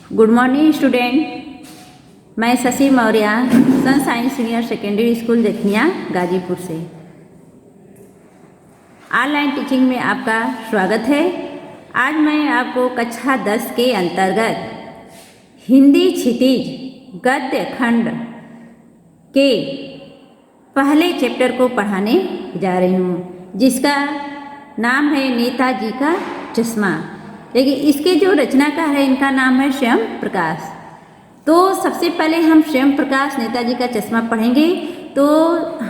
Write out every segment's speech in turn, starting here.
Good morning student. मैं Shashi Maurya sun science senior secondary school Dekhania Ghazipur से online teaching में आपका स्वागत है। आज मैं आपको कक्षा 10 के अंतर्गत हिंदी क्षितिज गद्य खंड के पहले चैप्टर को पढ़ाने जा रही हूँ, जिसका नाम है नेताजी का चश्मा। लेकिन इसके जो रचनाकार है इनका नाम है स्वयं प्रकाश। तो सबसे पहले हम स्वयं प्रकाश नेताजी का चश्मा पढ़ेंगे। तो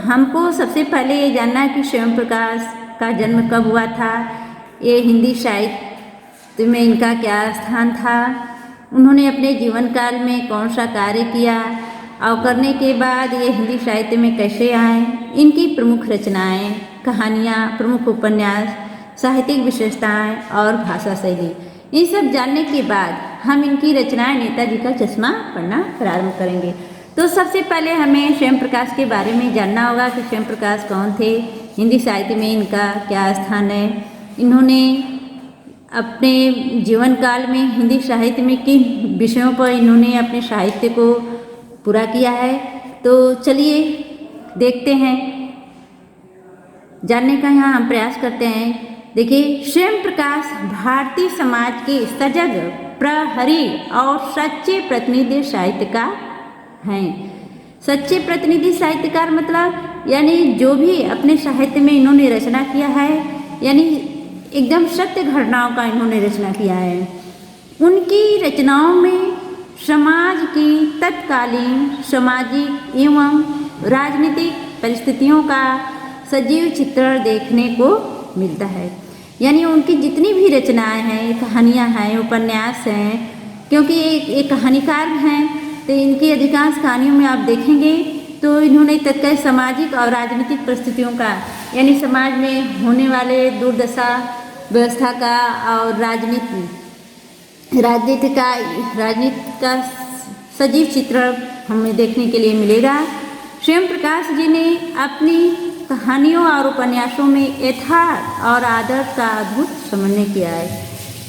हमको सबसे पहले ये जानना है कि स्वयं प्रकाश का जन्म कब हुआ था, ये हिंदी साहित्य में इनका क्या स्थान था, उन्होंने अपने जीवन काल में कौन सा कार्य किया और करने के बाद ये हिंदी साहित्य में कैसे आए, इनकी प्रमुख रचनाएं, कहानियाँ, प्रमुख उपन्यास, साहित्यिक विशेषताएं और भाषा शैली, ये सब जानने के बाद हम इनकी रचनाएं नेताजी का चश्मा पढ़ना प्रारंभ करेंगे। तो सबसे पहले हमें स्वयं प्रकाश के बारे में जानना होगा कि स्वयं प्रकाश कौन थे, हिंदी साहित्य में इनका क्या स्थान है, इन्होंने अपने जीवन काल में हिंदी साहित्य में किन विषयों पर इन्होंने अपने साहित्य को पूरा किया है। तो चलिए देखते हैं, जानने का यहाँ हम प्रयास करते हैं। देखिए, स्वयं प्रकाश भारतीय समाज के सजग, प्रहरी और सच्चे प्रतिनिधि साहित्यकार हैं। सच्चे प्रतिनिधि साहित्यकार मतलब यानी जो भी अपने साहित्य में इन्होंने रचना किया है, यानी एकदम सत्य घटनाओं का इन्होंने रचना किया है। उनकी रचनाओं में समाज की तत्कालीन सामाजिक एवं राजनीतिक परिस्थितियों का सजीव चित्रण देखने को मिलता है। यानी उनकी जितनी भी रचनाएं हैं, कहानियां हैं, उपन्यास हैं, क्योंकि ये कहानीकार हैं, तो इनकी अधिकांश कहानियों में आप देखेंगे तो इन्होंने तत्काल सामाजिक और राजनीतिक परिस्थितियों का, यानी समाज में होने वाले दुर्दशा व्यवस्था का और राजनीति का सजीव चित्रण हमें देखने के लिए मिलेगा। स्वयं प्रकाश जी ने अपनी कहानियों और उपन्यासों में यथार्थ और आदर्श का अद्भुत समन्वय किया है।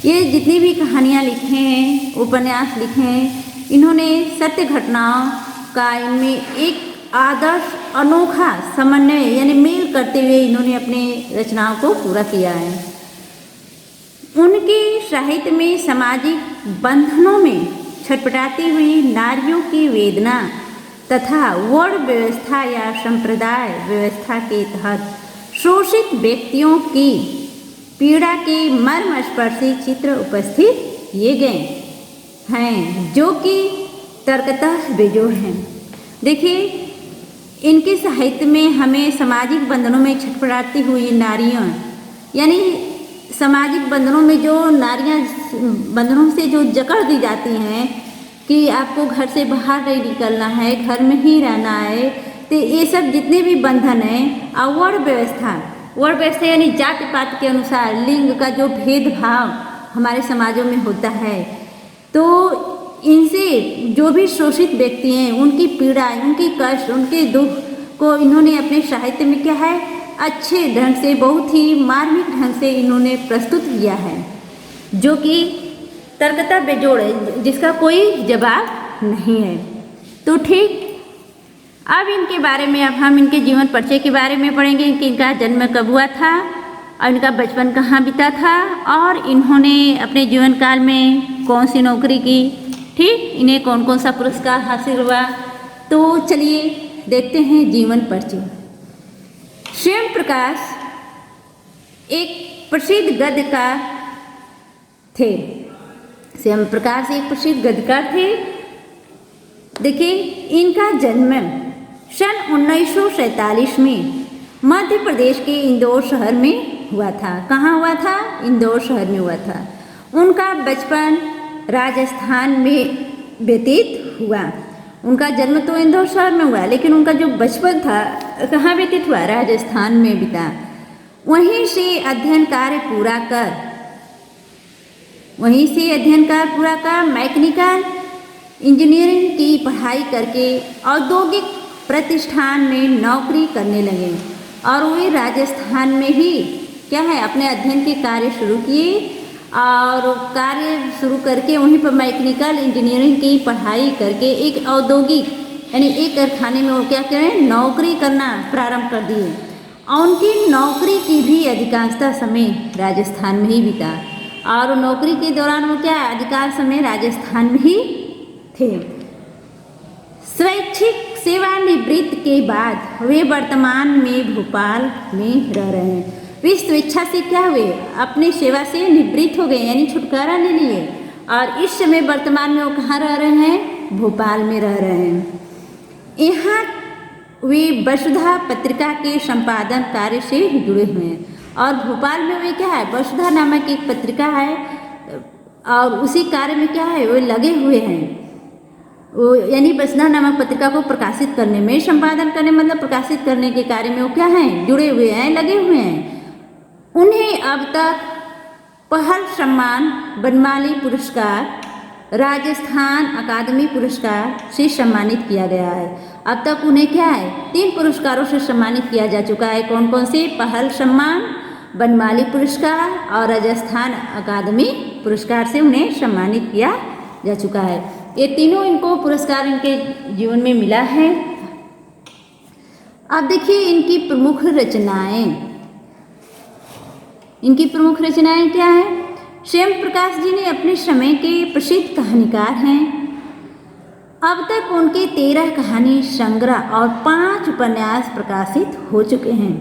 ये जितनी भी कहानियाँ लिखे हैं, उपन्यास लिखे हैं, इन्होंने सत्य घटनाओं का इनमें एक आदर्श अनोखा समन्वय यानी मेल करते हुए इन्होंने अपने रचनाओं को पूरा किया है। उनके साहित्य में सामाजिक बंधनों में छटपटाती हुई नारियों की वेदना तथा वर्ण व्यवस्था या संप्रदाय व्यवस्था के तहत शोषित व्यक्तियों की पीड़ा के मर्मस्पर्शी चित्र उपस्थित किए गए हैं, जो कि तर्कतः बेजोड़ हैं। देखिए, इनके साहित्य में हमें सामाजिक बंधनों में छटपटाती हुई नारियां, यानी सामाजिक बंधनों में जो नारियां बंधनों से जो जकड़ दी जाती हैं कि आपको घर से बाहर नहीं निकलना है, घर में ही रहना है, तो ये सब जितने भी बंधन हैं और वर्ण व्यवस्था यानी जाति पात के अनुसार लिंग का जो भेदभाव हमारे समाजों में होता है, तो इनसे जो भी शोषित व्यक्ति हैं उनकी पीड़ा, उनकी कष्ट, उनके दुख को इन्होंने अपने साहित्य में क्या है अच्छे ढंग से, बहुत ही मार्मिक ढंग से इन्होंने प्रस्तुत किया है, जो कि तर्कता बेजोड़ है, जिसका कोई जवाब नहीं है। तो ठीक, अब इनके बारे में अब हम इनके जीवन परिचय के बारे में पढ़ेंगे कि इनका जन्म कब हुआ था और इनका बचपन कहाँ बीता था और इन्होंने अपने जीवन काल में कौन सी नौकरी की, ठीक, इन्हें कौन कौन सा पुरस्कार हासिल हुआ। तो चलिए देखते हैं जीवन परिचय। स्वयं प्रकाश एक प्रसिद्ध गद्यकार थे। स्वयं प्रकाश एक प्रसिद्ध गद्यकार थे। देखिए, इनका जन्म सन 1947 में मध्य प्रदेश के इंदौर शहर में हुआ था। कहाँ हुआ था? इंदौर शहर में हुआ था। उनका बचपन राजस्थान में व्यतीत हुआ। उनका जन्म तो इंदौर शहर में हुआ, लेकिन उनका जो बचपन था कहाँ व्यतीत हुआ? राजस्थान में बीता। वहीं से अध्ययन कार्य पूरा कर मैकेनिकल इंजीनियरिंग की पढ़ाई करके औद्योगिक प्रतिष्ठान में नौकरी करने लगे और वे राजस्थान में ही क्या है अपने अध्ययन के कार्य शुरू किए और कार्य शुरू करके वहीं पर मैकेनिकल इंजीनियरिंग की पढ़ाई करके एक औद्योगिक यानी एक कारखाने में वो क्या करें, नौकरी करना प्रारंभ कर दिए। और उनकी नौकरी की भी अधिकांशतः समय राजस्थान में ही बीता और नौकरी के दौरान वो क्या अधिकांश समय राजस्थान में ही थे। स्वैच्छिक सेवानिवृत्त के बाद वे वर्तमान में भोपाल में रह रहे हैं। वे स्वेच्छा से क्या हुए, अपनी सेवा से निवृत्त हो गए यानी छुटकारा ले लिए और इस समय वर्तमान में वो कहाँ रह रहे हैं, भोपाल में रह रहे हैं। यहाँ वे वसुधा पत्रिका के संपादन कार्य से जुड़े हुए हैं और भोपाल में वे क्या है, वसुधा नामक एक पत्रिका है और उसी कार्य में क्या है, वे लगे हुए हैं। वो यानी वसुधा नामक पत्रिका को प्रकाशित करने में, संपादन करने मतलब प्रकाशित करने के कार्य में वो क्या हैं, जुड़े हुए हैं, लगे हुए हैं। उन्हें अब तक पहल सम्मान, बनमाली पुरस्कार, राजस्थान अकादमी पुरस्कार से सम्मानित किया गया है। अब तक उन्हें क्या है, 3 पुरस्कारों से सम्मानित किया जा चुका है। कौन कौन से, पहल सम्मान, बनमाली पुरस्कार और राजस्थान अकादमी पुरस्कार से उन्हें सम्मानित किया जा चुका है। ये तीनों इनको पुरस्कार इनके जीवन में मिला है। अब देखिए इनकी प्रमुख रचनाएं, इनकी प्रमुख रचनाएं क्या है। श्याम प्रकाश जी ने अपने समय के प्रसिद्ध कहानीकार हैं। अब तक उनके 13 कहानी संग्रह और 5 उपन्यास प्रकाशित हो चुके हैं।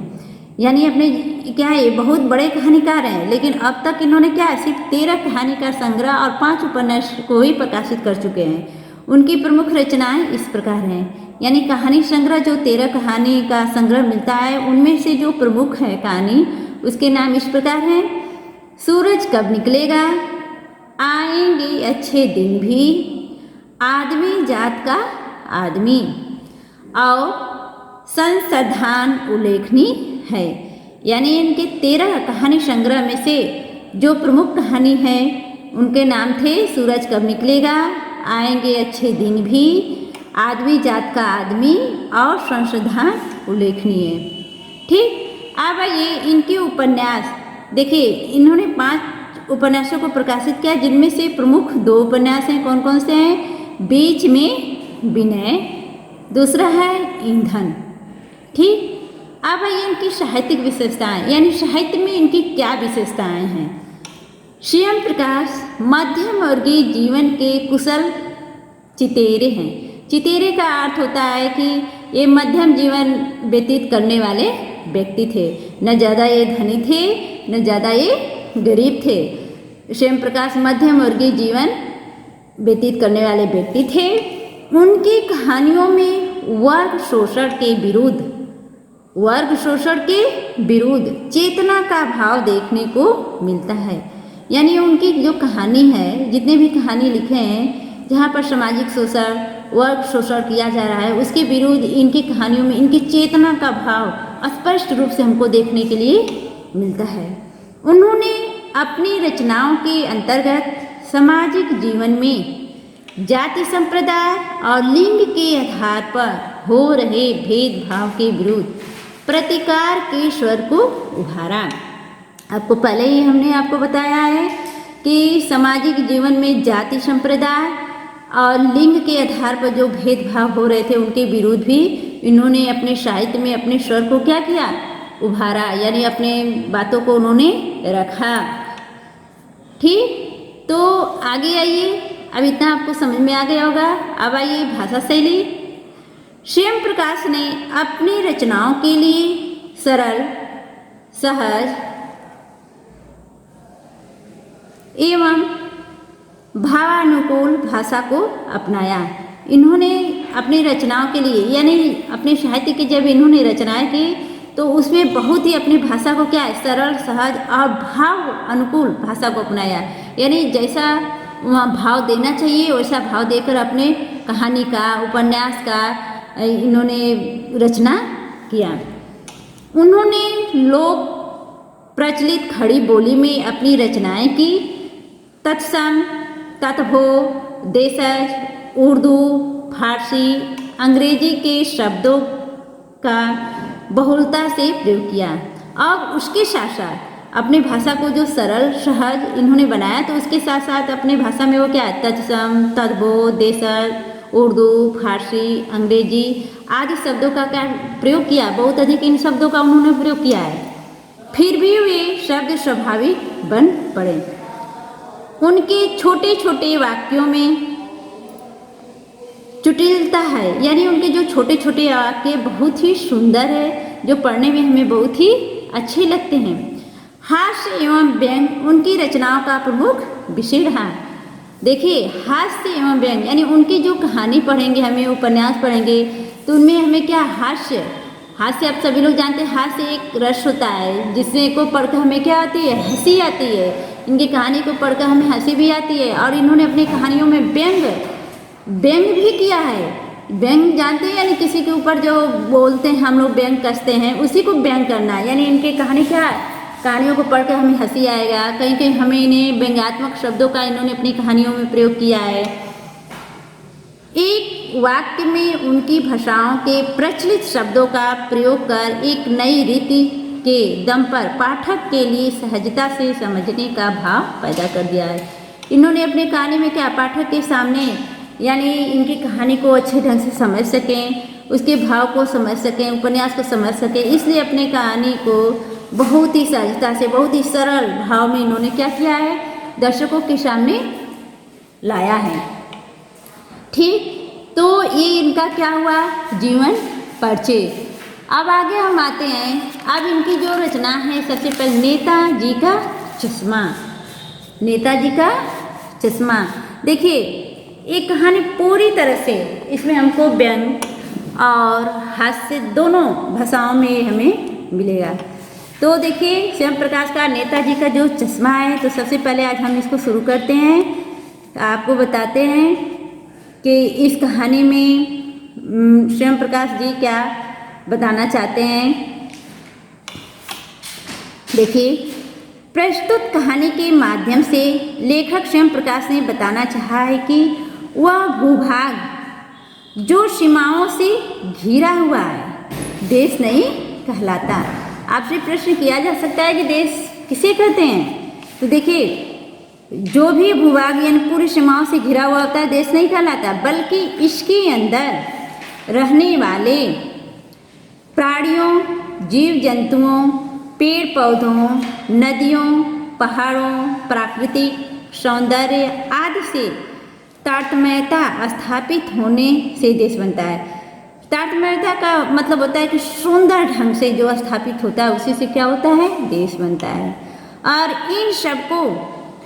यानी अपने क्या है, बहुत बड़े कहानीकार हैं, लेकिन अब तक इन्होंने क्या है, सिर्फ 13 कहानी का संग्रह और 5 उपन्यास को ही प्रकाशित कर चुके हैं। उनकी प्रमुख रचनाएं इस प्रकार हैं। यानी कहानी संग्रह जो 13 कहानी का संग्रह मिलता है, उनमें से जो प्रमुख है कहानी, उसके नाम इस प्रकार हैं। सूरज कब निकलेगा, आएंगे अच्छे दिन भी, आदमी जात का आदमी और संसाधन उल्लेखनीय है। यानी इनके 13 कहानी संग्रह में से जो प्रमुख कहानी है उनके नाम थे सूरज कब निकलेगा, आएंगे अच्छे दिन भी, आदमी जात का आदमी और संसाधन उल्लेखनीय। ठीक, अब आइए इनके उपन्यास देखिए। इन्होंने 5 उपन्यासों को प्रकाशित किया, जिनमें से प्रमुख 2 उपन्यास हैं। कौन कौन से हैं, बीच में विनय, दूसरा है ईंधन। ठीक, अब आइए इनकी साहित्यिक विशेषताएं, यानी साहित्य में इनकी क्या विशेषताएं हैं। श्याम प्रकाश मध्यम वर्गीय जीवन के कुशल चितेरे हैं। चितेरे का अर्थ होता है कि ये मध्यम जीवन व्यतीत करने वाले व्यक्ति थे, न ज़्यादा ये धनी थे न ज़्यादा ये गरीब थे। श्याम प्रकाश मध्यम वर्गीय जीवन व्यतीत करने वाले व्यक्ति थे। उनकी कहानियों में वर्ग शोषण के विरुद्ध चेतना का भाव देखने को मिलता है। यानी उनकी जो कहानी है, जितने भी कहानी लिखे हैं जहाँ पर सामाजिक शोषण, वर्ग शोषण किया जा रहा है, उसके विरुद्ध इनकी कहानियों में इनकी चेतना का भाव स्पष्ट रूप से हमको देखने के लिए मिलता है। उन्होंने अपनी रचनाओं के अंतर्गत सामाजिक जीवन में जाति संप्रदाय और लिंग के आधार पर हो रहे भेदभाव के विरुद्ध प्रतिकार के स्वर को उभारा। आपको पहले ही हमने आपको बताया है कि सामाजिक जीवन में जाति संप्रदाय और लिंग के आधार पर जो भेदभाव हो रहे थे, उनके विरुद्ध भी इन्होंने अपने साहित्य में अपने स्वर को क्या किया, उभारा। यानी अपने बातों को उन्होंने रखा। ठीक, तो आगे आइए। अब इतना आपको समझ में आ गया होगा। अब आइए भाषा शैली। श्याम प्रकाश ने अपनी रचनाओं के लिए सरल, सहज एवं भावानुकूल भाषा को अपनाया। इन्होंने अपनी रचनाओं के लिए, यानी अपने साहित्य की जब इन्होंने रचनाएं की तो उसमें बहुत ही अपनी भाषा को क्या है, सरल, सहज और भाव अनुकूल भाषा को अपनाया। यानी जैसा वहाँ भाव देना चाहिए वैसा भाव देकर अपने कहानी का, उपन्यास का इन्होंने रचना किया। उन्होंने लोक प्रचलित खड़ी बोली में अपनी रचनाएं की। तत्सम, तत्भो, देशज, उर्दू, फारसी, अंग्रेजी के शब्दों का बहुलता से प्रयोग किया और उसके साथ साथ अपनी भाषा को जो सरल सहज इन्होंने बनाया, तो उसके साथ साथ अपनी भाषा में वो क्या तत्सम, तद्भव, देशज, उर्दू, फारसी, अंग्रेजी आदि शब्दों का क्या प्रयोग किया, बहुत अधिक इन शब्दों का उन्होंने प्रयोग किया है। फिर भी वे शब्द स्वाभाविक बन पड़े। उनके छोटे छोटे वाक्यों में जटिलता है, यानी उनके जो छोटे छोटे वाक्य बहुत ही सुंदर है, जो पढ़ने में हमें बहुत ही अच्छे लगते हैं। हास्य एवं व्यंग उनकी रचनाओं का प्रमुख विषय रहा। देखिए, हास्य एवं व्यंग यानी उनकी जो कहानी पढ़ेंगे, हमें उपन्यास पढ़ेंगे, तो उनमें हमें क्या हास्य आप सभी लोग जानते हैं, हास्य एक रस होता है जिससे को पढ़कर हमें क्या आती है, हंसी आती है। इनकी कहानी को पढ़कर हमें हंसी भी आती है। और इन्होंने अपनी कहानियों में व्यंग भी किया है। व्यंग जानते हैं, यानी किसी के ऊपर जो बोलते हैं हम लोग, व्यंग कसते हैं, उसी को व्यंग करना है। यानी इनकी कहानियों को पढ़कर हमें हंसी आएगा। कहीं कहीं हमें इन्हें व्यंग्यात्मक शब्दों का इन्होंने अपनी कहानियों में प्रयोग किया है। एक वाक्य में उनकी भाषाओं के प्रचलित शब्दों का प्रयोग कर एक नई रीति के दम पर पाठक के लिए सहजता से समझने का भाव पैदा कर दिया है। इन्होंने अपनी कहानी में क्या पाठक के सामने, यानी इनकी कहानी को अच्छे ढंग से समझ सकें, उसके भाव को समझ सकें, उपन्यास को समझ सकें, इसलिए अपनी कहानी को बहुत ही सहजता से, बहुत ही सरल भाव में इन्होंने क्या किया है, दर्शकों के सामने लाया है। ठीक, तो ये इनका क्या हुआ, जीवन परिचय। अब आगे हम आते हैं। अब इनकी जो रचना है, सबसे पहले नेताजी का चश्मा। नेताजी का चश्मा, देखिए एक कहानी पूरी तरह से, इसमें हमको व्यंग और हास्य दोनों भाषाओं में हमें मिलेगा। तो देखिए, स्वयं प्रकाश का नेताजी का जो चश्मा है, तो सबसे पहले आज हम इसको शुरू करते हैं। आपको बताते हैं कि इस कहानी में स्वयं प्रकाश जी क्या बताना चाहते हैं। देखिए, प्रस्तुत कहानी के माध्यम से लेखक स्वयं प्रकाश ने बताना चाहा है कि वह भूभाग जो सीमाओं से घिरा हुआ है, देश नहीं कहलाता। आपसे प्रश्न किया जा सकता है कि देश किसे कहते हैं, तो देखिए, जो भी भूभाग यानी पूरी सीमाओं से घिरा हुआ होता है, देश नहीं कहलाता, बल्कि इसके अंदर रहने वाले प्राणियों, जीव जंतुओं, पेड़ पौधों, नदियों, पहाड़ों, प्राकृतिक सौंदर्य आदि से तारतम्यता स्थापित होने से देश बनता है। तारतम्यता का मतलब होता है कि सुंदर ढंग से जो स्थापित होता है, उसी से क्या होता है, देश बनता है। और इन सबको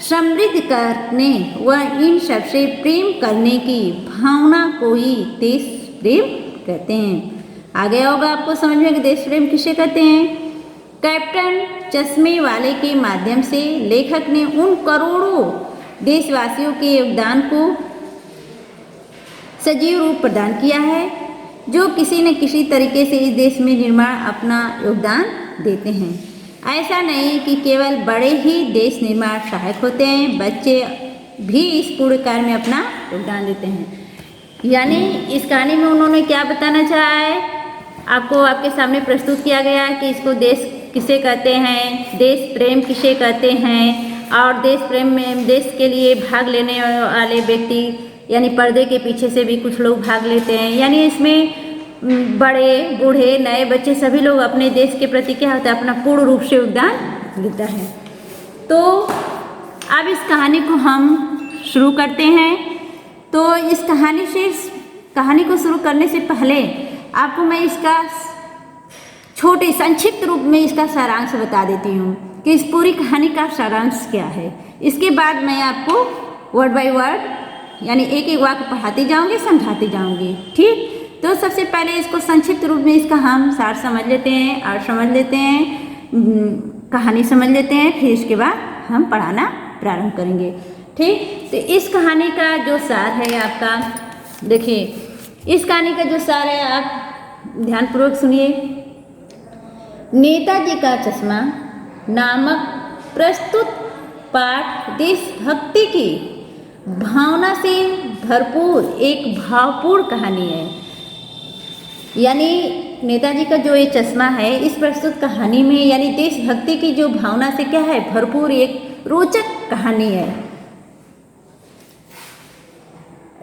समृद्ध करने व इन सबसे प्रेम करने की भावना को ही देश प्रेम कहते हैं। आगे होगा आपको समझ में कि देश प्रेम किसे कहते हैं। कैप्टन चश्मे वाले के माध्यम से लेखक ने उन करोड़ों देशवासियों के योगदान को सजीव रूप प्रदान किया है, जो किसी न किसी तरीके से इस देश में निर्माण अपना योगदान देते हैं। ऐसा नहीं कि केवल बड़े ही देश निर्माण सहायक होते हैं, बच्चे भी इस पूरे कार्य में अपना योगदान देते हैं। यानी इस कहानी में उन्होंने क्या बताना चाहा है, आपको आपके सामने प्रस्तुत किया गया है कि इसको देश किसे कहते हैं, देश प्रेम किसे कहते हैं, और देश प्रेम में देश के लिए भाग लेने वाले व्यक्ति यानी पर्दे के पीछे से भी कुछ लोग भाग लेते हैं। यानी इसमें बड़े बूढ़े नए बच्चे सभी लोग अपने देश के प्रति क्या होता है, अपना पूर्ण रूप से योगदान देता है। तो अब इस कहानी को हम शुरू करते हैं। तो इस कहानी को शुरू करने से पहले आपको मैं इसका छोटे संक्षिप्त रूप में इसका सारांश बता देती हूँ कि इस पूरी कहानी का सारांश क्या है। इसके बाद मैं आपको वर्ड बाय वर्ड यानी एक एक वाक्य पढ़ाती जाऊँगी, समझाती जाऊँगी। ठीक, तो सबसे पहले इसको संक्षिप्त रूप में इसका हम सार समझ लेते हैं और समझ लेते हैं, कहानी समझ लेते हैं, फिर इसके बाद हम पढ़ाना प्रारंभ करेंगे। ठीक, तो इस कहानी का जो सार है आपका, देखिए इस कहानी का जो सार है आप ध्यानपूर्वक सुनिए। नेताजी का चश्मा नामक प्रस्तुत पाठ देशभक्ति की भावना से भरपूर एक भावपूर्ण कहानी है। यानी नेताजी का जो ये चश्मा है, इस प्रस्तुत कहानी में यानी देशभक्ति की जो भावना से क्या है, भरपूर एक रोचक कहानी है,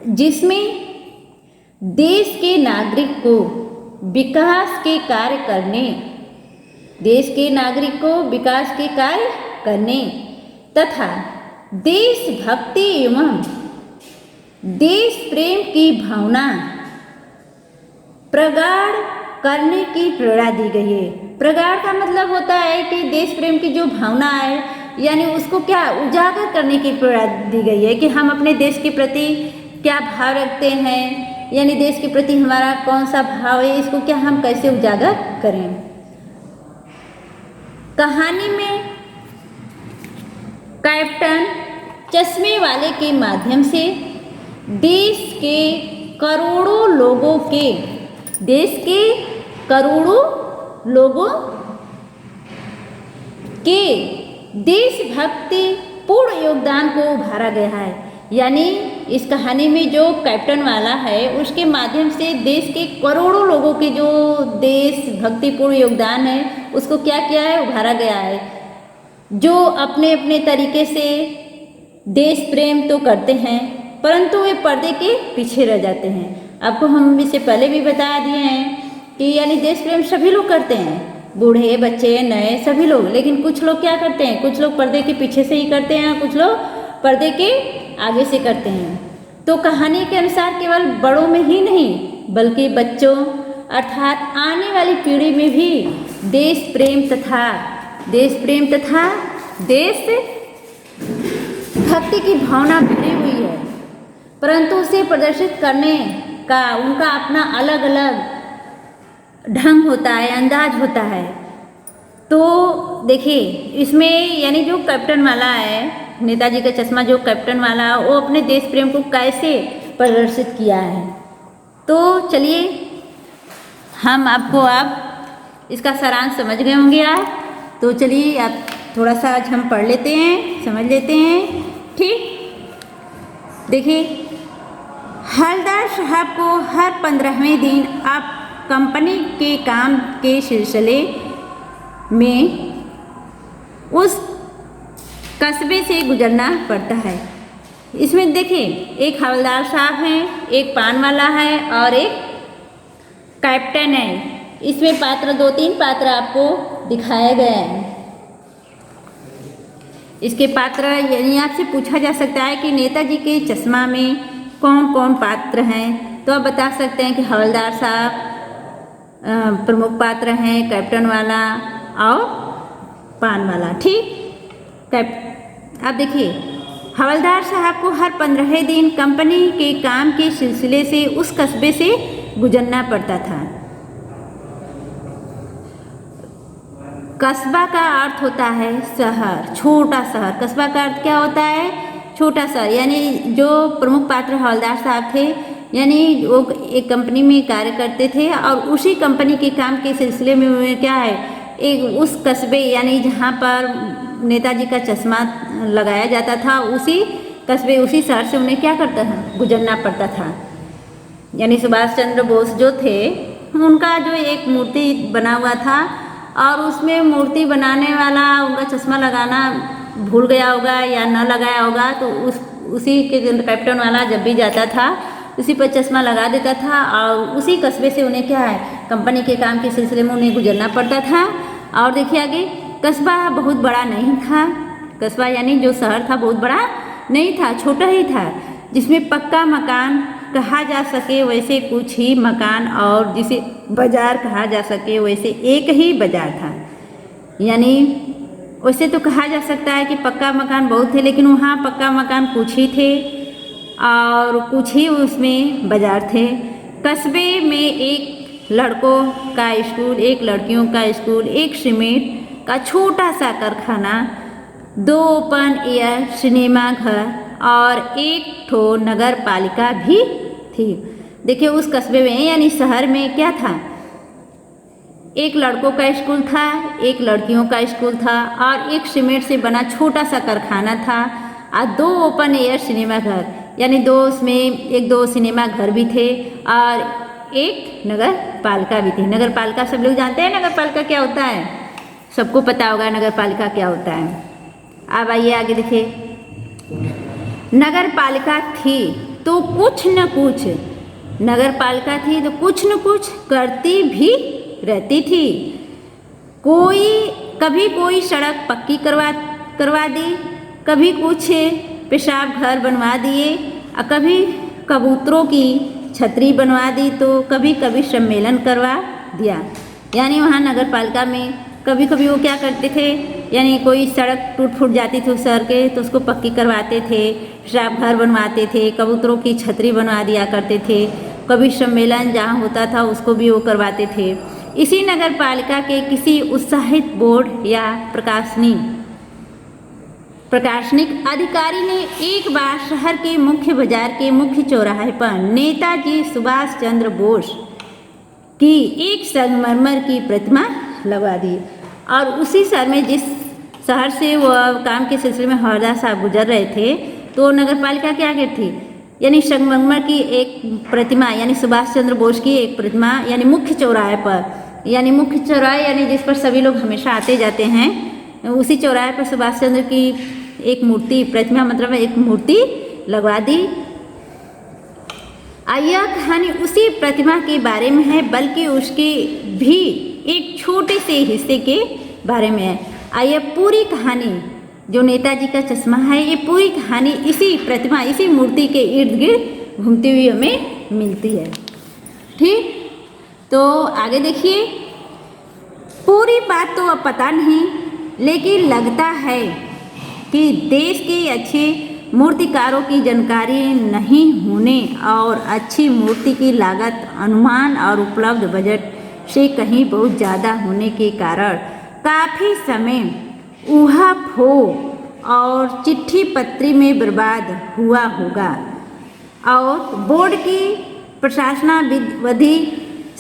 जिसमें देश के नागरिक को विकास के कार्य करने, देश के नागरिक को विकास के कार्य करने तथा देशभक्ति एवं देश प्रेम की भावना प्रगाढ़ करने की प्रेरणा दी गई है। प्रगाढ़ का मतलब होता है कि देश प्रेम की जो भावना है, यानी उसको क्या उजागर करने की प्रेरणा दी गई है कि हम अपने देश के प्रति क्या भाव रखते हैं, यानी देश के प्रति हमारा कौन सा भाव है, इसको क्या हम कैसे उजागर करें। कहानी में कैप्टन चश्मे वाले के माध्यम से देश के करोड़ों लोगों के देशभक्ति पूर्ण योगदान को उभारा गया है। यानी इस कहानी में जो कैप्टन वाला है, उसके माध्यम से देश के करोड़ों लोगों के जो देशभक्ति पूर्ण योगदान है, उसको क्या किया है, उभारा गया है। जो अपने अपने तरीके से देश प्रेम तो करते हैं, परंतु वे पर्दे के पीछे रह जाते हैं। आपको हम इससे पहले भी बता दिए हैं कि यानी देश प्रेम सभी लोग करते हैं, बूढ़े बच्चे नए सभी लोग, लेकिन कुछ लोग क्या करते हैं, कुछ लोग पर्दे के पीछे से ही करते हैं, कुछ लोग पर्दे के आगे से करते हैं। तो कहानी के अनुसार केवल बड़ों में ही नहीं, बल्कि बच्चों अर्थात आने वाली पीढ़ी में भी देश प्रेम तथा देश भक्ति की भावना भरी हुई है, परंतु उसे प्रदर्शित करने का उनका अपना अलग अलग ढंग होता है, अंदाज होता है। तो देखिए इसमें यानी जो कैप्टन वाला है, नेताजी का चश्मा जो कैप्टन वाला, वो अपने देश प्रेम को कैसे प्रदर्शित किया है। तो चलिए हम आपको अब इसका सारांश समझ गए होंगे आप, तो चलिए आप थोड़ा सा आज हम पढ़ लेते हैं, समझ लेते हैं। ठीक, देखिए हवलदार साहब को हर 15वें दिन आप कंपनी के काम के सिलसिले में उस कस्बे से गुजरना पड़ता है। इसमें देखिए एक हवलदार साहब हैं, एक पान वाला है और एक कैप्टन है। इसमें पात्र 2-3 पात्र आपको दिखाए गए हैं। इसके पात्र यानी आपसे पूछा जा सकता है कि नेताजी के चश्मा में कौन कौन पात्र हैं, तो आप बता सकते हैं कि हवलदार साहब प्रमुख पात्र हैं, कैप्टन वाला और पान वाला। ठीक, आप देखिए हवलदार साहब को हर 15वें दिन कंपनी के काम के सिलसिले से उस कस्बे से गुजरना पड़ता था। कस्बा का अर्थ होता है शहर, छोटा शहर। कस्बा का अर्थ क्या होता है, छोटा शहर। यानी जो प्रमुख पात्र हवलदार साहब थे, यानी वो एक कंपनी में कार्य करते थे और उसी कंपनी के काम के सिलसिले में क्या है, एक उस कस्बे यानी जहाँ पर नेताजी का चश्मा लगाया जाता था, उसी कस्बे उसी शहर से उन्हें क्या करता था, गुजरना पड़ता था। यानी सुभाष चंद्र बोस जो थे, उनका जो एक मूर्ति बना हुआ था और उसमें मूर्ति बनाने वाला उनका चश्मा लगाना भूल गया होगा या न लगाया होगा, तो उसी के कैप्टन वाला जब भी जाता था उसी पर चश्मा लगा देता था और उसी कस्बे से उन्हें क्या है, कंपनी के काम के सिलसिले में उन्हें गुजरना पड़ता था। और देखिए आगे, कस्बा बहुत बड़ा नहीं था। कस्बा यानी जो शहर था बहुत बड़ा नहीं था, छोटा ही था, जिसमें पक्का मकान कहा जा सके वैसे कुछ ही मकान और जिसे बाजार कहा जा सके वैसे एक ही बाजार था। यानी वैसे तो कहा जा सकता है कि पक्का मकान बहुत थे, लेकिन वहाँ पक्का मकान कुछ ही थे और कुछ ही उसमें बाजार थे। कस्बे में एक लड़कों का स्कूल, एक लड़कियों का स्कूल, एक सीमेंट का छोटा सा कारखाना, 2 ओपन एयर सिनेमा घर और एक ठो नगर पालिका भी थी। देखिए उस कस्बे में यानी शहर में क्या था, एक लड़कों का स्कूल था, एक लड़कियों का स्कूल था और एक सीमेंट से बना छोटा सा कारखाना था और 2 ओपन एयर सिनेमा घर, यानी 2 उसमें 1-2 सिनेमा घर भी थे और एक नगर पालिका भी थी। नगर पालिका सब लोग जानते हैं नगर पालिका क्या होता है, सबको पता होगा नगर पालिका क्या होता है। अब आइए आगे देखिए, नगर पालिका थी तो कुछ न कुछ, नगर पालिका थी तो कुछ न कुछ करती भी रहती थी। कभी कोई सड़क पक्की करवा दी, कभी कुछ पेशाब घर बनवा दिए, और कभी कबूतरों की छतरी बनवा दी, तो कभी कभी सम्मेलन करवा दिया। यानी वहाँ नगर पालिका में कभी कभी वो क्या करते थे, यानी कोई सड़क टूट फूट जाती थी उस शहर के तो उसको पक्की करवाते थे, पेशाब घर बनवाते थे, कबूतरों की छतरी बनवा दिया करते थे, कभी सम्मेलन जहाँ होता था उसको भी वो करवाते थे। इसी नगर पालिका के किसी उत्साहित बोर्ड या प्रशासनिक अधिकारी ने एक बार शहर के मुख्य बाजार के मुख्य चौराहे पर नेताजी सुभाष चंद्र बोस की एक संगमरमर की प्रतिमा लगवा दी। और उसी शहर में, जिस शहर से वो काम के सिलसिले में हरदास साहब गुजर रहे थे, तो नगर पालिका क्या करती थी, यानी संगमरमर की एक प्रतिमा, यानी सुभाष चंद्र बोस की एक प्रतिमा, यानी मुख्य चौराहे पर, यानी मुख्य चौराहे यानी जिस पर सभी लोग हमेशा आते जाते हैं, उसी चौराहे पर सुभाष चंद्र की एक मूर्ति, प्रतिमा मतलब एक मूर्ति लगवा दी। यह कहानी उसी प्रतिमा के बारे में है, बल्कि उसके भी एक छोटे से हिस्से के बारे में है। यह पूरी कहानी जो नेताजी का चश्मा है, ये पूरी कहानी इसी प्रतिमा, इसी मूर्ति के इर्द गिर्द घूमती हुई हमें मिलती है। ठीक, तो आगे देखिए, पूरी बात तो अब पता नहीं, लेकिन लगता है कि देश के अच्छे मूर्तिकारों की जानकारी नहीं होने और अच्छी मूर्ति की लागत अनुमान और उपलब्ध बजट से कहीं बहुत ज़्यादा होने के कारण काफ़ी समय ऊहा-फो और चिट्ठी पत्री में बर्बाद हुआ होगा, और बोर्ड की प्रशासनावधि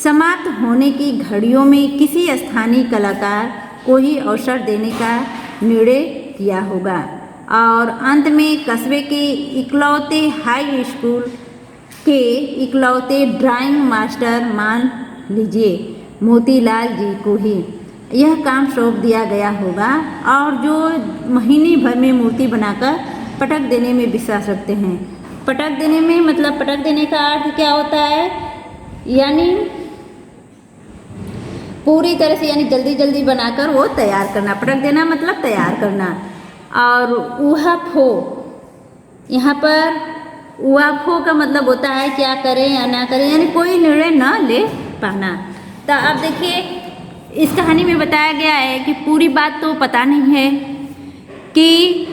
समाप्त होने की घड़ियों में किसी स्थानीय कलाकार को ही अवसर देने का निर्णय किया होगा, और अंत में कस्बे के इकलौते हाई स्कूल के इकलौते ड्राइंग मास्टर मान लीजिए मोतीलाल जी को ही यह काम सौंप दिया गया होगा, और जो महीने भर में मूर्ति बनाकर पटक देने में विश्वास रखते हैं। पटक देने में मतलब पटक देने का अर्थ क्या होता है, यानी पूरी तरह से, यानी जल्दी जल्दी बनाकर वो तैयार करना। पटक देना मतलब तैयार करना। और ऊहा-फो, यहाँ पर ऊहा-फो का मतलब होता है क्या करें या ना करें, यानी कोई निर्णय न ले पाना। तो अब देखिए, इस कहानी में बताया गया है कि पूरी बात तो पता नहीं है, कि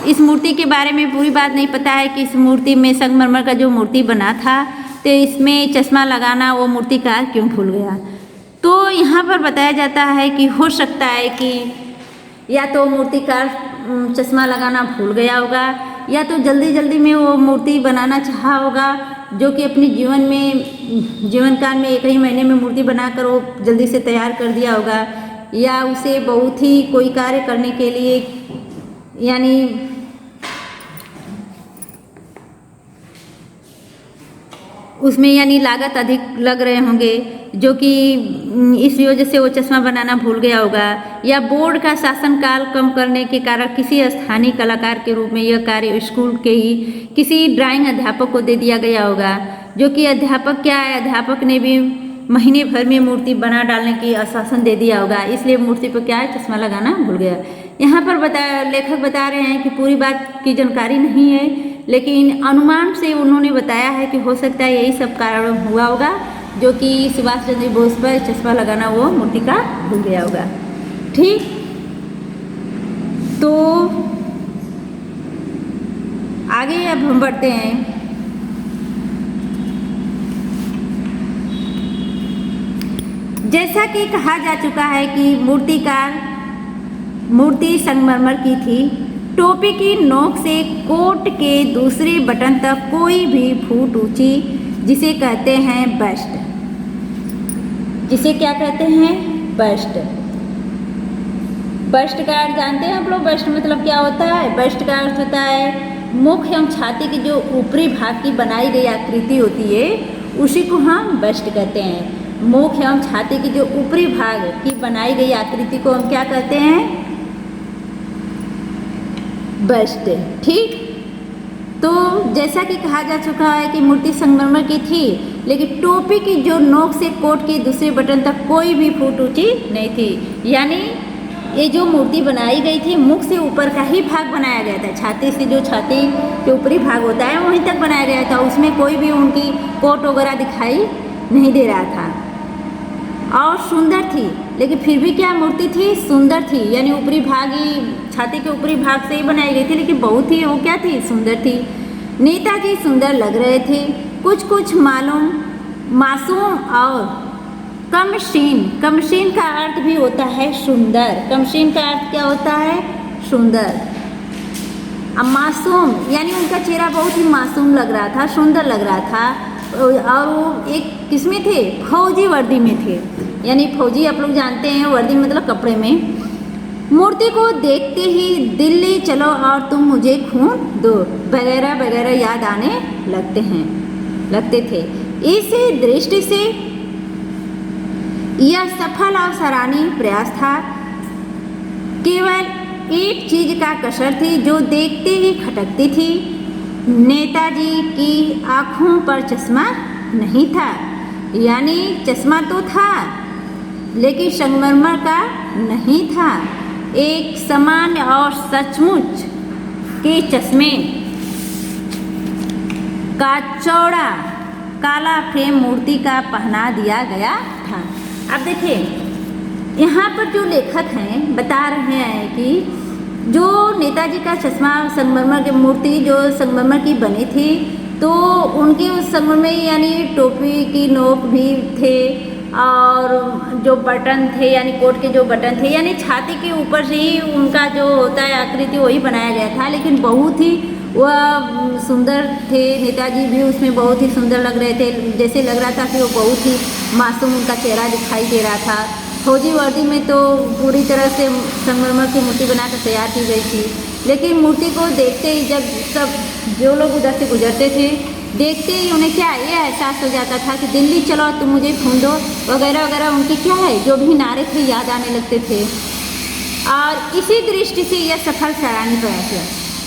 इस मूर्ति के बारे में पूरी बात नहीं पता है कि इस मूर्ति में संगमरमर का जो मूर्ति बना था, तो इसमें चश्मा लगाना वो मूर्तिकार क्यों भूल गया। तो यहाँ पर बताया जाता है कि हो सकता है कि या तो मूर्तिकार चश्मा लगाना भूल गया होगा, या तो जल्दी जल्दी में वो मूर्ति बनाना चाहा होगा, जो कि अपने जीवन काल में एक ही महीने में मूर्ति बनाकर वो जल्दी से तैयार कर दिया होगा, या उसे बहुत ही कोई कार्य करने के लिए, यानी उसमें यानी लागत अधिक लग रहे होंगे, जो कि इस वजह से वो चश्मा बनाना भूल गया होगा, या बोर्ड का शासनकाल कम करने के कारण किसी स्थानीय कलाकार के रूप में यह कार्य स्कूल के ही किसी ड्राइंग अध्यापक को दे दिया गया होगा, जो कि अध्यापक क्या है, अध्यापक ने भी महीने भर में मूर्ति बना डालने की आश्वासन दे दिया होगा, इसलिए मूर्ति पर क्या है, चश्मा लगाना भूल गया। यहाँ पर लेखक बता रहे हैं कि पूरी बात की जानकारी नहीं है, लेकिन अनुमान से उन्होंने बताया है कि हो सकता है यही सब कारण हुआ होगा, जो कि सुभाष चंद्र बोस पर चश्मा लगाना वो मूर्ति का भूल गया होगा। ठीक, तो आगे अब हम बढ़ते हैं। जैसा कि कहा जा चुका है कि मूर्ति संगमरमर की थी। टोपी की नोक से कोट के दूसरे बटन तक कोई भी फुट ऊंची, जिसे कहते हैं बस्ट। जिसे क्या कहते हैं, बस्ट। बस्ट का अर्थ जानते हैं आप लोग, बस्ट मतलब क्या होता है। बस्ट का अर्थ होता है मुख एवं छाती की जो ऊपरी भाग की बनाई गई आकृति होती है, उसी को हम बस्ट कहते हैं। मुख एवं छाती की जो ऊपरी भाग की बनाई गई आकृति को हम क्या कहते हैं? बस्ट। ठीक, तो जैसा कि कहा जा चुका है कि मूर्ति संगमरमर की थी, लेकिन टोपी की जो नोक से कोट के दूसरे बटन तक कोई भी फुट ऊंची नहीं थी। यानी ये जो मूर्ति बनाई गई थी मुख से ऊपर का ही भाग बनाया गया था, छाती से जो छाती के ऊपरी भाग होता है वहीं तक बनाया गया था, उसमें कोई भी उनकी कोट वगैरह दिखाई नहीं दे रहा था और सुंदर थी। लेकिन फिर भी क्या मूर्ति थी? सुंदर थी। यानी ऊपरी भाग ही, छाती के ऊपरी भाग से ही बनाई गई थी, लेकिन बहुत ही वो क्या थी? सुंदर थी। नेताजी सुंदर लग रहे थे, कुछ मासूम और कमसीन। कमसीन का अर्थ भी होता है सुंदर। कमसीन का अर्थ क्या होता है? सुंदर। अब मासूम यानी उनका चेहरा बहुत ही मासूम लग रहा था, सुंदर लग रहा था। और वो एक किसमें थे? फौजी वर्दी में थे। यानी फौजी आप लोग जानते हैं, वर्दी मतलब कपड़े में। मूर्ति को देखते ही दिल्ली चलो और तुम मुझे खून दो वगैरह वगैरह याद आने लगते थे। इस दृष्टि से यह सफल और सराहनीय प्रयास था। केवल एक चीज का कसर थी जो देखते ही खटकती थी। नेताजी की आँखों पर चश्मा नहीं था। यानी चश्मा तो था लेकिन संगमरमर का नहीं था। एक सामान्य और सचमुच के चश्मे का चौड़ा काला फ्रेम मूर्ति का पहना दिया गया था। अब देखिए यहाँ पर जो लेखक हैं बता रहे हैं कि जो नेताजी का चश्मा संगमरमर की मूर्ति जो संगमरमर की बनी थी, तो उनके उस संगमरमर में यानी टोपी की नोक भी थे और जो बटन थे यानी कोट के जो बटन थे यानी छाती के ऊपर से ही उनका जो होता है आकृति वही बनाया गया था। लेकिन बहुत ही वह सुंदर थे। नेताजी भी उसमें बहुत ही सुंदर लग रहे थे। जैसे लग रहा था कि वो बहुत ही मासूम उनका चेहरा दिखाई दे रहा था। फौजी वर्दी में तो पूरी तरह से संगमरमर की मूर्ति बनाकर तैयार की गई थी। लेकिन मूर्ति को देखते ही जब सब जो लोग उधर से गुजरते थे, देखते ही उन्हें क्या ये एहसास हो जाता था कि दिल्ली चलो तुम मुझे खून दो वगैरह वगैरह उनके क्या है जो भी नारे थे याद आने लगते थे। और इसी दृष्टि से यह सफल सराहनीय प्रयास है।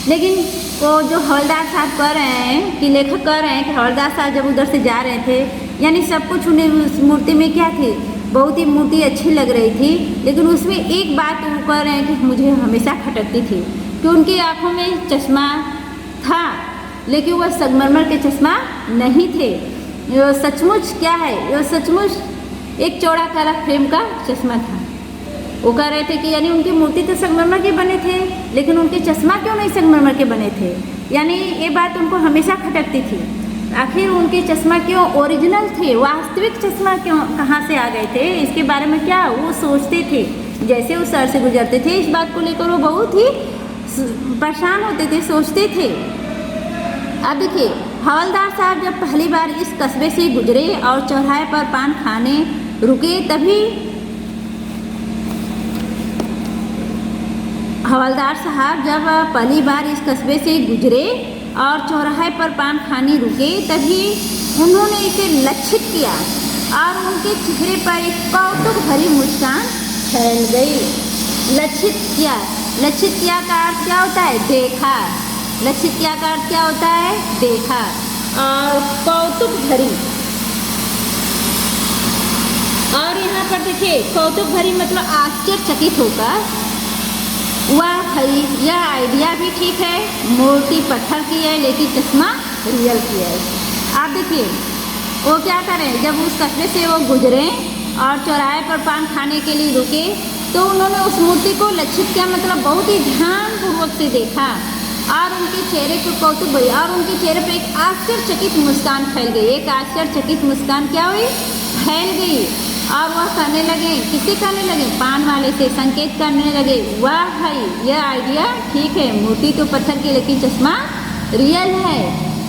लेकिन वो जो हवलदार साहब कह रहे हैं कि लेखक कह रहे हैं कि हवलदार साहब जब उधर से जा रहे थे यानी सब कुछ उन्हें उस मूर्ति में क्या थी, बहुत ही मूर्ति अच्छी लग रही थी। लेकिन उसमें एक बात वो कह रहे हैं कि मुझे हमेशा खटकती थी कि उनकी आँखों में चश्मा था लेकिन वह संगमरमर के चश्मा नहीं थे। ये सचमुच क्या है, ये सचमुच एक चौड़ा काला फ्रेम का चश्मा था। वो कह रहे थे कि यानी उनकी मूर्ति तो संगमरमर के बने थे लेकिन उनके चश्मा क्यों नहीं संगमरमर के बने थे। यानी ये बात उनको हमेशा खटकती थी, आखिर उनके चश्मा क्यों ओरिजिनल थे, वास्तविक चश्मा क्यों कहाँ से आ गए थे। इसके बारे में क्या वो सोचते थे जैसे उस शहर से गुजरते थे। इस बात को लेकर वो बहुत ही परेशान होते थे, सोचते थे। अब देखिए हवलदार साहब जब पहली बार इस कस्बे से गुजरे और चौराहे पर पान खाने रुके, तभी हवलदार साहब जब पहली बार इस कस्बे से गुजरे और चौराहे पर पान खाने रुके, तभी उन्होंने इसे लक्षित किया और उनके चेहरे पर एक कौतुक भरी मुस्कान फैल गई। लक्षित किया का अर्थ क्या होता है? देखा। लक्षित किया का अर्थ क्या होता है? देखा। और कौतुक भरी, और यहाँ पर देखिए कौतुक भरी मतलब आश्चर्यचकित होकर, वाह भाई यह आइडिया भी ठीक है, मूर्ति पत्थर की है लेकिन चश्मा रियल की है। आप देखिए वो क्या करें, जब उस कस्बे से वो गुजरे और चौराहे पर पान खाने के लिए रुके तो उन्होंने उस मूर्ति को लक्षित किया, मतलब बहुत ही ध्यानपूर्वक से देखा और उनके चेहरे को कौतुक भरी और उनके चेहरे पर एक आश्चर्यचकित मुस्कान फैल गई। एक आश्चर्यचकित मुस्कान क्या हुई? फैल गई। और वह कहने लगे, किसे कहने लगे? पान वाले से संकेत करने लगे, वाह भाई यह आइडिया ठीक है, मूर्ति तो पत्थर की लेकिन चश्मा रियल है।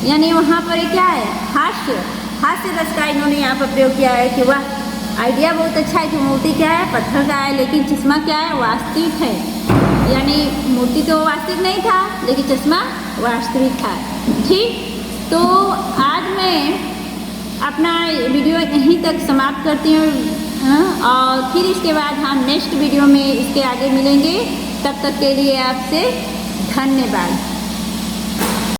यानी वहाँ पर क्या है? हास्य रस का इन्होंने यहाँ पर प्रयोग किया है कि वाह आइडिया बहुत अच्छा है कि मूर्ति क्या है? पत्थर का है लेकिन चश्मा क्या है? वास्तविक है। यानी मूर्ति तो वास्तविक नहीं था लेकिन चश्मा वास्तविक था। ठीक, तो आज मैं अपना वीडियो यहीं तक समाप्त करती हूँ और फिर इसके बाद हम नेक्स्ट वीडियो में इसके आगे मिलेंगे। तब तक के लिए आपसे धन्यवाद।